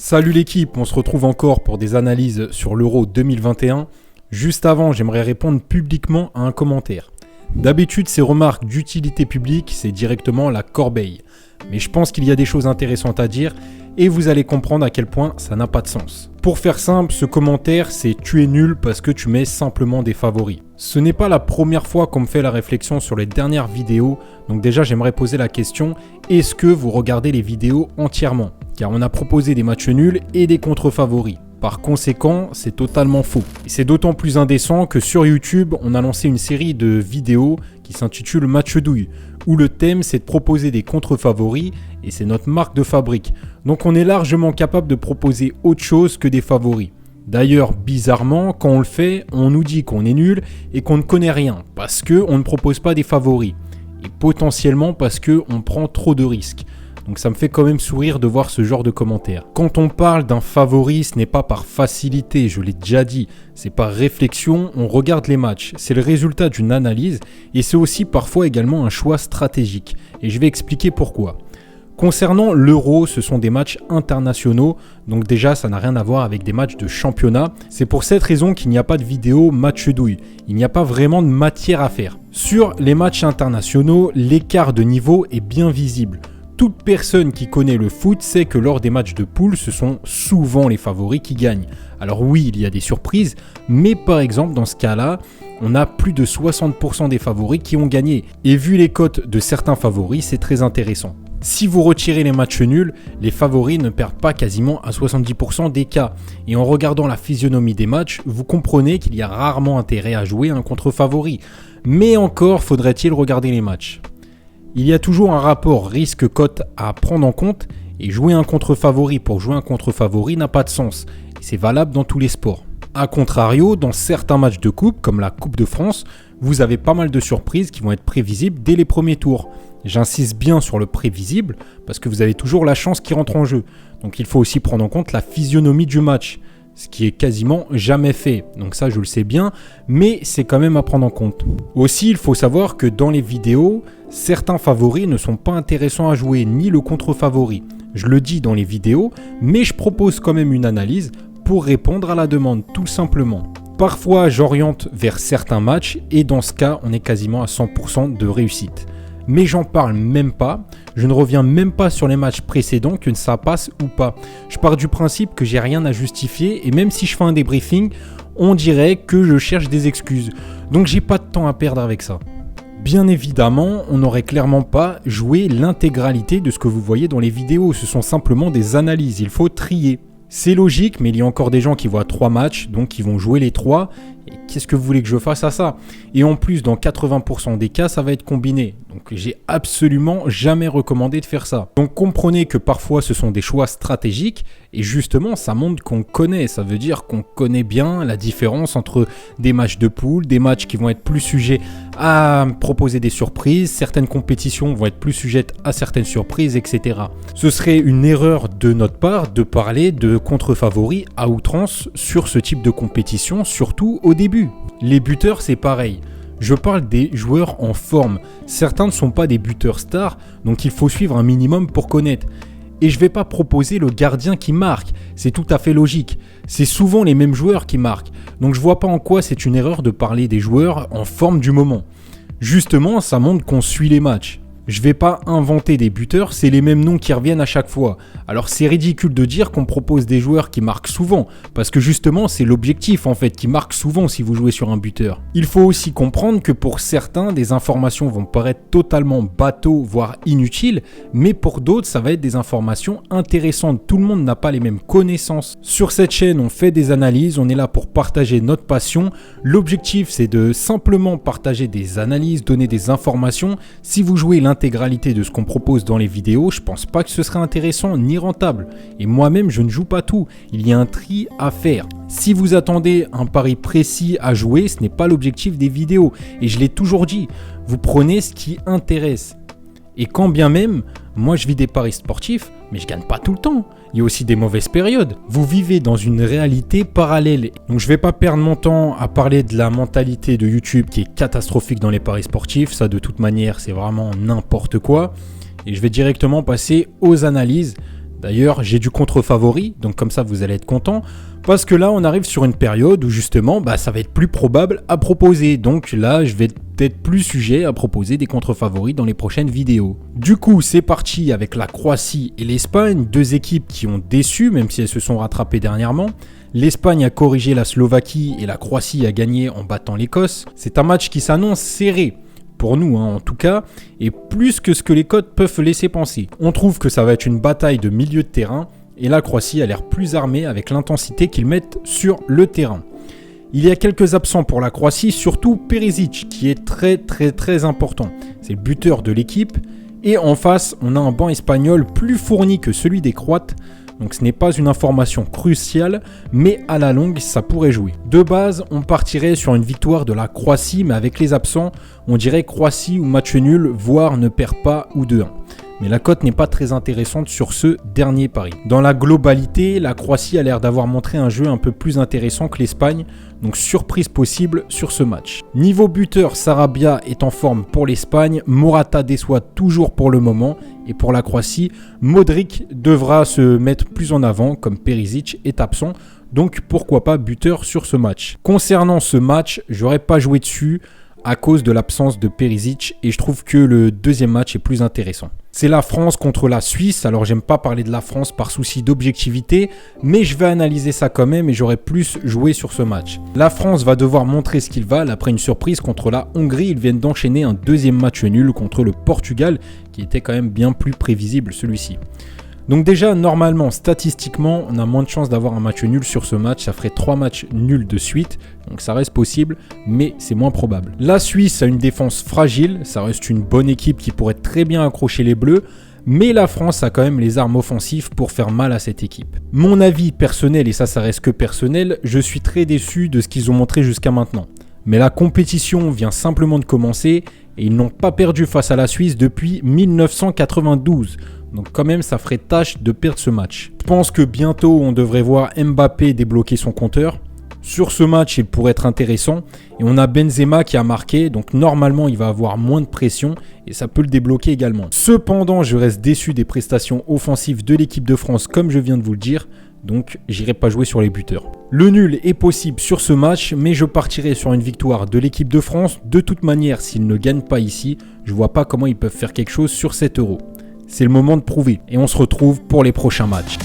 Salut l'équipe, on se retrouve encore pour des analyses sur l'Euro 2021. Juste avant, j'aimerais répondre publiquement à un commentaire. D'habitude, ces remarques d'utilité publique, c'est directement la corbeille. Mais je pense qu'il y a des choses intéressantes à dire et vous allez comprendre à quel point ça n'a pas de sens. Pour faire simple, ce commentaire, c'est « tu es nul parce que tu mets simplement des favoris ». Ce n'est pas la première fois qu'on me fait la réflexion sur les dernières vidéos, donc déjà j'aimerais poser la question, est-ce que vous regardez les vidéos entièrement ? Car on a proposé des matchs nuls et des contre-favoris. Par conséquent, c'est totalement faux. Et c'est d'autant plus indécent que sur YouTube, on a lancé une série de vidéos qui s'intitule Match douille, où le thème c'est de proposer des contre-favoris et c'est notre marque de fabrique. Donc on est largement capable de proposer autre chose que des favoris. D'ailleurs, bizarrement, quand on le fait, on nous dit qu'on est nul et qu'on ne connaît rien parce qu'on ne propose pas des favoris et potentiellement parce qu'on prend trop de risques. Donc ça me fait quand même sourire de voir ce genre de commentaires. Quand on parle d'un favori, ce n'est pas par facilité, je l'ai déjà dit, c'est par réflexion, on regarde les matchs, c'est le résultat d'une analyse et c'est aussi parfois également un choix stratégique. Et je vais expliquer pourquoi. Concernant l'Euro, ce sont des matchs internationaux, donc déjà ça n'a rien à voir avec des matchs de championnat. C'est pour cette raison qu'il n'y a pas de vidéo match douille, il n'y a pas vraiment de matière à faire. Sur les matchs internationaux, l'écart de niveau est bien visible. Toute personne qui connaît le foot sait que lors des matchs de poule, ce sont souvent les favoris qui gagnent. Alors oui, il y a des surprises, mais par exemple dans ce cas-là, on a plus de 60% des favoris qui ont gagné. Et vu les cotes de certains favoris, c'est très intéressant. Si vous retirez les matchs nuls, les favoris ne perdent pas quasiment à 70% des cas. Et en regardant la physionomie des matchs, vous comprenez qu'il y a rarement intérêt à jouer un contre-favori. Mais encore faudrait-il regarder les matchs. Il y a toujours un rapport risque-cote à prendre en compte et jouer un contre-favori pour jouer un contre-favori n'a pas de sens. Et c'est valable dans tous les sports. A contrario, dans certains matchs de coupe, comme la Coupe de France, vous avez pas mal de surprises qui vont être prévisibles dès les premiers tours. J'insiste bien sur le prévisible parce que vous avez toujours la chance qui rentre en jeu. Donc il faut aussi prendre en compte la physionomie du match, ce qui est quasiment jamais fait. Donc ça je le sais bien, mais c'est quand même à prendre en compte. Aussi il faut savoir que dans les vidéos, certains favoris ne sont pas intéressants à jouer, ni le contre-favori. Je le dis dans les vidéos, mais je propose quand même une analyse pour répondre à la demande, tout simplement. Parfois j'oriente vers certains matchs et dans ce cas on est quasiment à 100% de réussite. Mais j'en parle même pas, je ne reviens même pas sur les matchs précédents que ça passe ou pas. Je pars du principe que j'ai rien à justifier et même si je fais un débriefing, on dirait que je cherche des excuses. Donc j'ai pas de temps à perdre avec ça. Bien évidemment, on n'aurait clairement pas joué l'intégralité de ce que vous voyez dans les vidéos, ce sont simplement des analyses, il faut trier. C'est logique, mais il y a encore des gens qui voient 3 matchs, donc qui vont jouer les 3. Et qu'est-ce que vous voulez que je fasse à ça ? Et en plus, dans 80% des cas, ça va être combiné. Donc j'ai absolument jamais recommandé de faire ça. Donc comprenez que parfois ce sont des choix stratégiques et justement ça montre qu'on connaît. Ça veut dire qu'on connaît bien la différence entre des matchs de poule, des matchs qui vont être plus sujets à proposer des surprises, certaines compétitions vont être plus sujettes à certaines surprises, etc. Ce serait une erreur de notre part de parler de contre-favoris à outrance sur ce type de compétition, surtout au début. Les buteurs, c'est pareil. Je parle des joueurs en forme. Certains ne sont pas des buteurs stars, donc il faut suivre un minimum pour connaître. Et je ne vais pas proposer le gardien qui marque, c'est tout à fait logique. C'est souvent les mêmes joueurs qui marquent, donc je vois pas en quoi c'est une erreur de parler des joueurs en forme du moment. Justement, ça montre qu'on suit les matchs. Je vais pas inventer des buteurs, c'est les mêmes noms qui reviennent à chaque fois. Alors c'est ridicule de dire qu'on propose des joueurs qui marquent souvent, parce que justement c'est l'objectif en fait, qui marque souvent si vous jouez sur un buteur. Il faut aussi comprendre que pour certains, des informations vont paraître totalement bateau, voire inutiles, mais pour d'autres ça va être des informations intéressantes. Tout le monde n'a pas les mêmes connaissances. Sur cette chaîne, on fait des analyses, on est là pour partager notre passion. L'objectif c'est de simplement partager des analyses, donner des informations. Si vous jouez l'intégralité de ce qu'on propose dans les vidéos, je pense pas que ce serait intéressant ni rentable. Et moi-même, je ne joue pas tout. Il y a un tri à faire. Si vous attendez un pari précis à jouer, ce n'est pas l'objectif des vidéos. Et je l'ai toujours dit, vous prenez ce qui intéresse. Et quand bien même, moi je vis des paris sportifs, mais je gagne pas tout le temps. Il y a aussi des mauvaises périodes. Vous vivez dans une réalité parallèle. Donc je vais pas perdre mon temps à parler de la mentalité de YouTube qui est catastrophique dans les paris sportifs. Ça de toute manière c'est vraiment n'importe quoi. Et je vais directement passer aux analyses D'ailleurs, j'ai du contre-favori, donc comme ça vous allez être content, parce que là on arrive sur une période où justement ça va être plus probable à proposer. Donc là je vais être plus sujet à proposer des contre-favoris dans les prochaines vidéos. Du coup c'est parti avec la Croatie et l'Espagne, deux équipes qui ont déçu même si elles se sont rattrapées dernièrement. L'Espagne a corrigé la Slovaquie et la Croatie a gagné en battant l'Écosse. C'est un match qui s'annonce serré. Pour nous en tout cas, et plus que ce que les cotes peuvent laisser penser. On trouve que ça va être une bataille de milieu de terrain, et la Croatie a l'air plus armée avec l'intensité qu'ils mettent sur le terrain. Il y a quelques absents pour la Croatie, surtout Perisic, qui est très important. C'est le buteur de l'équipe, et en face, on a un banc espagnol plus fourni que celui des Croates, donc ce n'est pas une information cruciale, mais à la longue, ça pourrait jouer. De base, on partirait sur une victoire de la Croatie, mais avec les absents, on dirait Croatie ou match nul, voire ne perd pas ou 2-1. Mais la cote n'est pas très intéressante sur ce dernier pari. Dans la globalité, la Croatie a l'air d'avoir montré un jeu un peu plus intéressant que l'Espagne, donc surprise possible sur ce match. Niveau buteur, Sarabia est en forme pour l'Espagne, Morata déçoit toujours pour le moment, et pour la Croatie, Modric devra se mettre plus en avant comme Perisic est absent, donc pourquoi pas buteur sur ce match. Concernant ce match, j'aurais pas joué dessus à cause de l'absence de Perisic et je trouve que le deuxième match est plus intéressant. C'est la France contre la Suisse, alors j'aime pas parler de la France par souci d'objectivité, mais je vais analyser ça quand même et j'aurais plus joué sur ce match. La France va devoir montrer ce qu'ils valent après une surprise contre la Hongrie, ils viennent d'enchaîner un deuxième match nul contre le Portugal, qui était quand même bien plus prévisible celui-ci. Donc déjà, normalement, statistiquement, on a moins de chances d'avoir un match nul sur ce match. Ça ferait 3 matchs nuls de suite. Donc ça reste possible, mais c'est moins probable. La Suisse a une défense fragile. Ça reste une bonne équipe qui pourrait très bien accrocher les Bleus. Mais la France a quand même les armes offensives pour faire mal à cette équipe. Mon avis personnel, et ça reste que personnel, je suis très déçu de ce qu'ils ont montré jusqu'à maintenant. Mais la compétition vient simplement de commencer et ils n'ont pas perdu face à la Suisse depuis 1992. Donc quand même, ça ferait tâche de perdre ce match. Je pense que bientôt, on devrait voir Mbappé débloquer son compteur. Sur ce match, il pourrait être intéressant. Et on a Benzema qui a marqué, donc normalement, il va avoir moins de pression et ça peut le débloquer également. Cependant, je reste déçu des prestations offensives de l'équipe de France, comme je viens de vous le dire. Donc, j'irai pas jouer sur les buteurs. Le nul est possible sur ce match, mais je partirai sur une victoire de l'équipe de France. De toute manière, s'ils ne gagnent pas ici, je vois pas comment ils peuvent faire quelque chose sur cet Euro. C'est le moment de prouver et on se retrouve pour les prochains matchs.